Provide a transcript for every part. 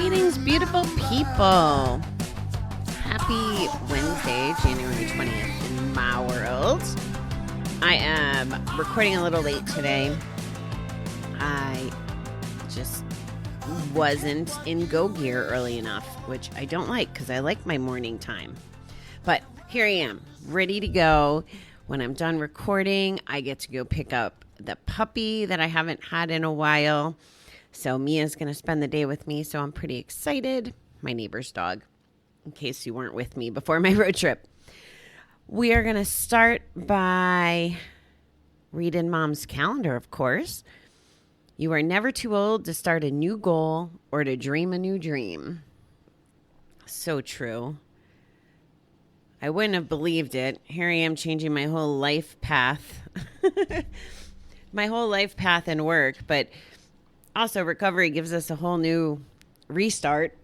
Greetings, beautiful people. Happy Wednesday, January 20th in my world. I am recording a little late today. I just wasn't in go gear early enough, which I don't like because I like my morning time. But here I am, ready to go. When I'm done recording, I get to go pick up the puppy that I haven't had in a while. So Mia's going to spend the day with me, so I'm pretty excited. My neighbor's dog, in case you weren't with me before my road trip. We are going to start by reading Mom's calendar, of course. You are never too old to start a new goal or to dream a new dream. So true. I wouldn't have believed it. Here I am changing my whole life path. My whole life path and work, but also recovery gives us a whole new restart,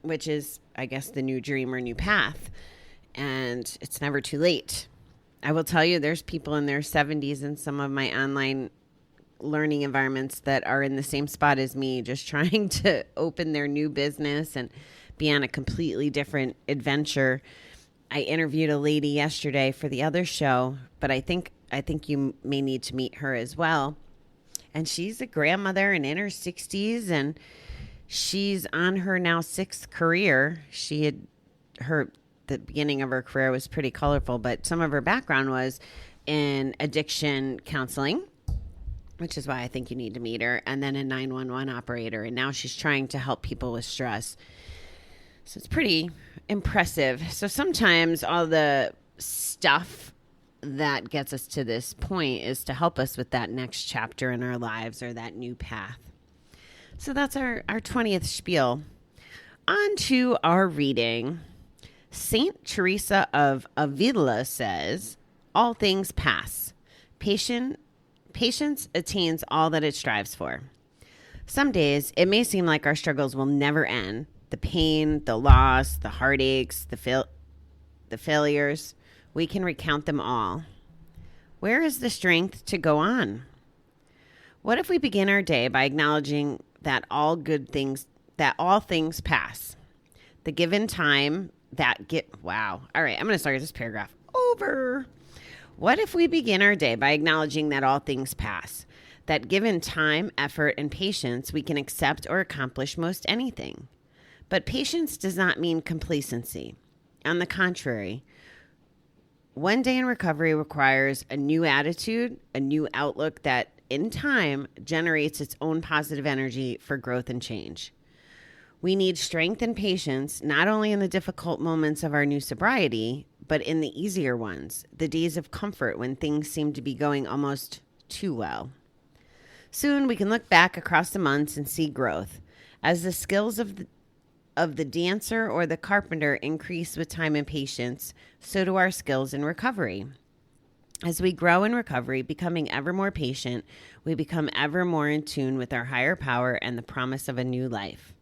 which is, I guess, the new dream or new path. And it's never too late. I will tell you, there's people in their 70s in some of my online learning environments that are in the same spot as me, just trying to open their new business and be on a completely different adventure. I interviewed a lady yesterday for the other show, but I think you may need to meet her as well. And she's a grandmother and in her 60s, and she's on her now 6th career. The beginning of her career was pretty colorful, but some of her background was in addiction counseling, which is why I think you need to meet her, and then a 911 operator. And now she's trying to help people with stress. So it's pretty impressive. So sometimes all the stuff that gets us to this point is to help us with that next chapter in our lives or that new path. So that's our 20th spiel. On to our reading. Saint Teresa of Avila says, all things pass. Patience attains all that it strives for. Some days it may seem like our struggles will never end. The pain, the loss, the heartaches, the failures, we can recount them all. Where is the strength to go on? What if we begin our day by acknowledging that all things pass? The given time wow. All right, I'm going to start this paragraph over. What if we begin our day by acknowledging that all things pass? That given time, effort, and patience, we can accept or accomplish most anything. But patience does not mean complacency. On the contrary, one day in recovery requires a new attitude, a new outlook that, in time, generates its own positive energy for growth and change. We need strength and patience, not only in the difficult moments of our new sobriety, but in the easier ones, the days of comfort when things seem to be going almost too well. Soon we can look back across the months and see growth. As the skills of the dancer or the carpenter increase with time and patience, so do our skills in recovery. As we grow in recovery, becoming ever more patient, we become ever more in tune with our higher power and the promise of a new life.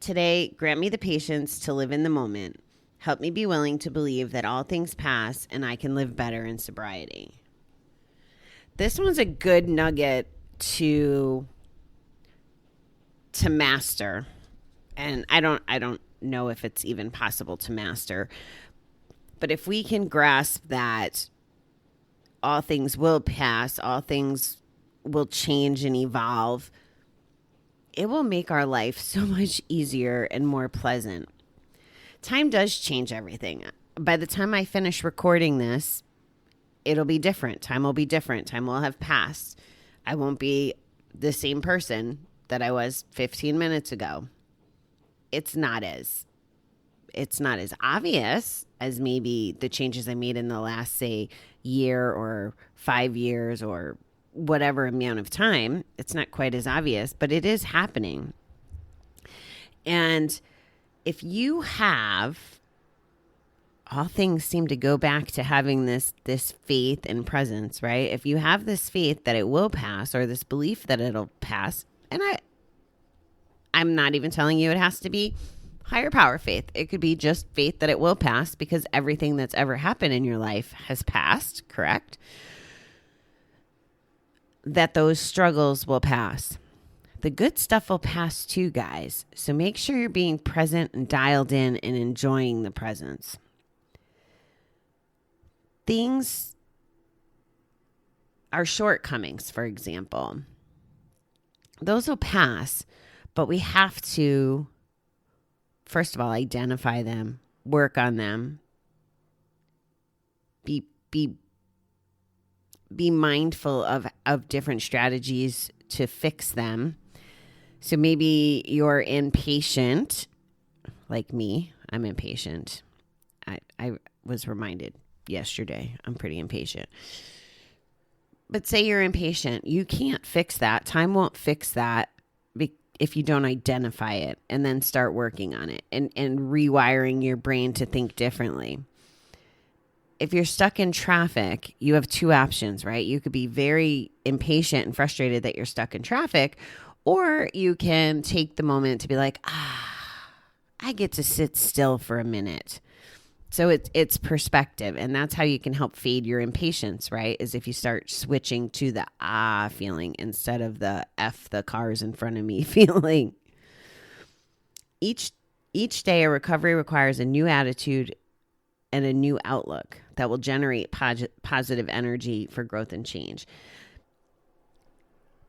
Today, grant me the patience to live in the moment. Help me be willing to believe that all things pass and I can live better in sobriety. This one's a good nugget to master. And I don't know if it's even possible to master. But if we can grasp that all things will pass, all things will change and evolve, it will make our life so much easier and more pleasant. Time does change everything. By the time I finish recording this, it'll be different. Time will be different. Time will have passed. I won't be the same person that I was 15 minutes ago. It's not as obvious as maybe the changes I made in the last, say, year or 5 years or whatever amount of time. It's not quite as obvious, but it is happening. And if you have, all things seem to go back to having this faith and presence, right? If you have this faith that it will pass, or this belief that it'll pass, and I'm not even telling you it has to be higher power faith. It could be just faith that it will pass because everything that's ever happened in your life has passed, correct? That those struggles will pass. The good stuff will pass too, guys. So make sure you're being present and dialed in and enjoying the presence. Things are shortcomings, for example. Those will pass, but we have to, first of all, identify them, work on them, be mindful of different strategies to fix them. So maybe you're impatient, like me. I'm impatient. I was reminded yesterday, I'm pretty impatient. But say you're impatient. You can't fix that. Time won't fix that if you don't identify it and then start working on it and rewiring your brain to think differently. If you're stuck in traffic, you have two options, right? You could be very impatient and frustrated that you're stuck in traffic, or you can take the moment to be like, I get to sit still for a minute. So it's perspective, and that's how you can help fade your impatience, right? Is if you start switching to the feeling instead of the F the cars in front of me feeling. Each day, a recovery requires a new attitude and a new outlook that will generate positive energy for growth and change.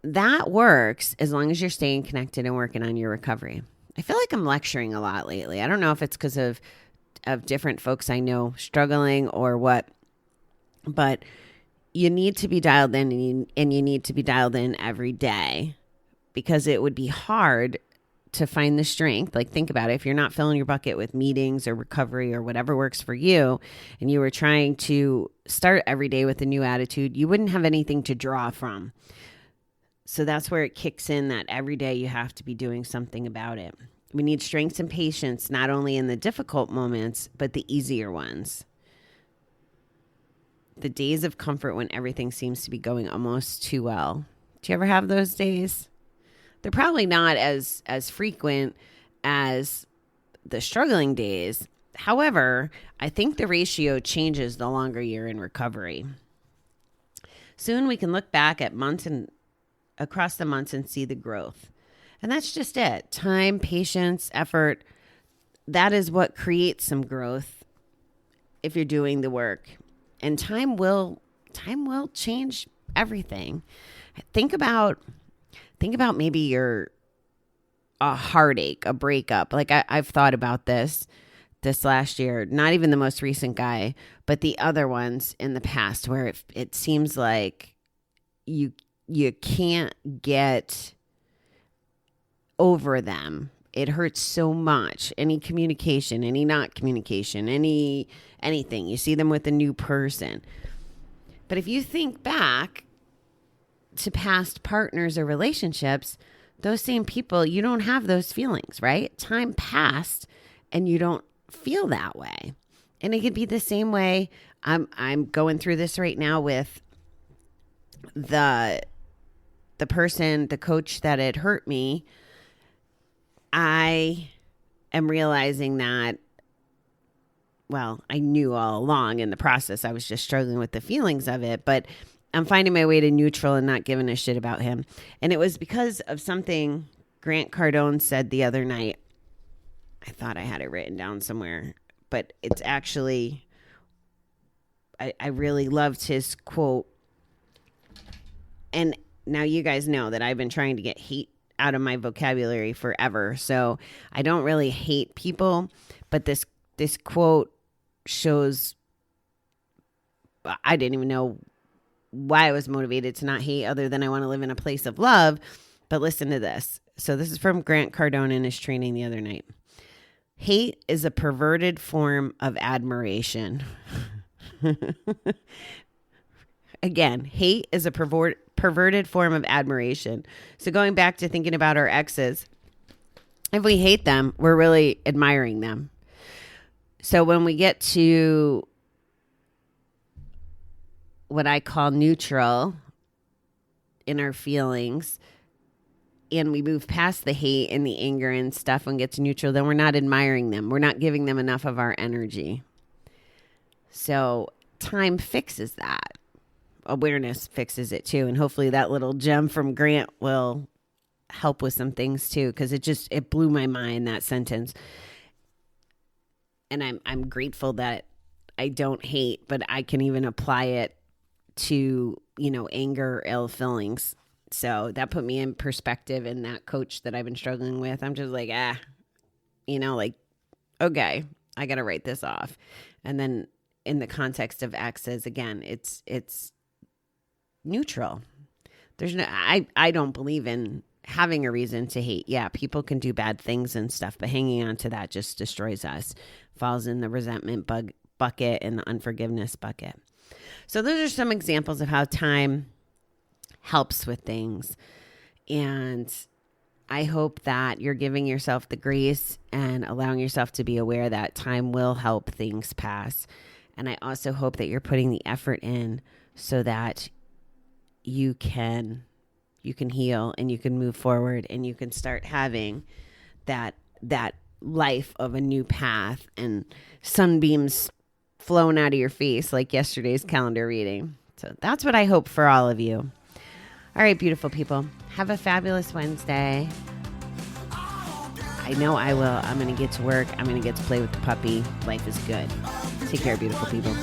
That works as long as you're staying connected and working on your recovery. I feel like I'm lecturing a lot lately. I don't know if it's because of different folks I know struggling or what, but you need to be dialed in, and you need to be dialed in every day, because it would be hard to find the strength. Like, think about it. If you're not filling your bucket with meetings or recovery or whatever works for you, and you were trying to start every day with a new attitude, you wouldn't have anything to draw from. So that's where it kicks in, that every day you have to be doing something about it. We need strength and patience, not only in the difficult moments, but the easier ones. The days of comfort when everything seems to be going almost too well. Do you ever have those days? They're probably not as frequent as the struggling days. However, I think the ratio changes the longer you're in recovery. Soon we can look back at months and across the months and see the growth. And that's just it. Time, patience, effort. That is what creates some growth if you're doing the work. And time will change everything. Think about maybe you're a heartache, a breakup. Like I've thought about this last year, not even the most recent guy, but the other ones in the past, where it seems like you can't get over them. It hurts so much. Any communication, any not communication, anything. You see them with a new person. But if you think back to past partners or relationships, those same people, you don't have those feelings, right? Time passed and you don't feel that way. And it could be the same way. I'm going through this right now with the person, the coach that had hurt me. I am realizing that, well, I knew all along in the process. I was just struggling with the feelings of it, but I'm finding my way to neutral and not giving a shit about him. And it was because of something Grant Cardone said the other night. I thought I had it written down somewhere, but it's actually, I really loved his quote. And now you guys know that I've been trying to get hate out of my vocabulary forever. So I don't really hate people, but this quote shows I didn't even know why I was motivated to not hate, other than I want to live in a place of love. But listen to this. So this is from Grant Cardone in his training the other night. Hate is a perverted form of admiration. Again, hate is a perverted form of admiration. So going back to thinking about our exes, if we hate them, we're really admiring them. So when we get to what I call neutral in our feelings, and we move past the hate and the anger and stuff and get to neutral, then we're not admiring them. We're not giving them enough of our energy. So time fixes that. Awareness fixes it too. And hopefully that little gem from Grant will help with some things too, because it blew my mind, that sentence. And I'm grateful that I don't hate, but I can even apply it to, anger, ill feelings. So that put me in perspective. And that coach that I've been struggling with, I'm just like, okay, I got to write this off. And then in the context of exes, again, it's neutral. There's no, I don't believe in having a reason to hate. Yeah, people can do bad things and stuff, but hanging on to that just destroys us. Falls in the resentment bucket and the unforgiveness bucket. So those are some examples of how time helps with things. And I hope that you're giving yourself the grace and allowing yourself to be aware that time will help things pass. And I also hope that you're putting the effort in so that you can heal and you can move forward and you can start having that life of a new path and sunbeams flowing out of your face like yesterday's calendar reading. So that's what I hope for all of you. All right, beautiful people. Have a fabulous Wednesday. I know I will. I'm going to get to work. I'm going to get to play with the puppy. Life is good. Take care, beautiful people.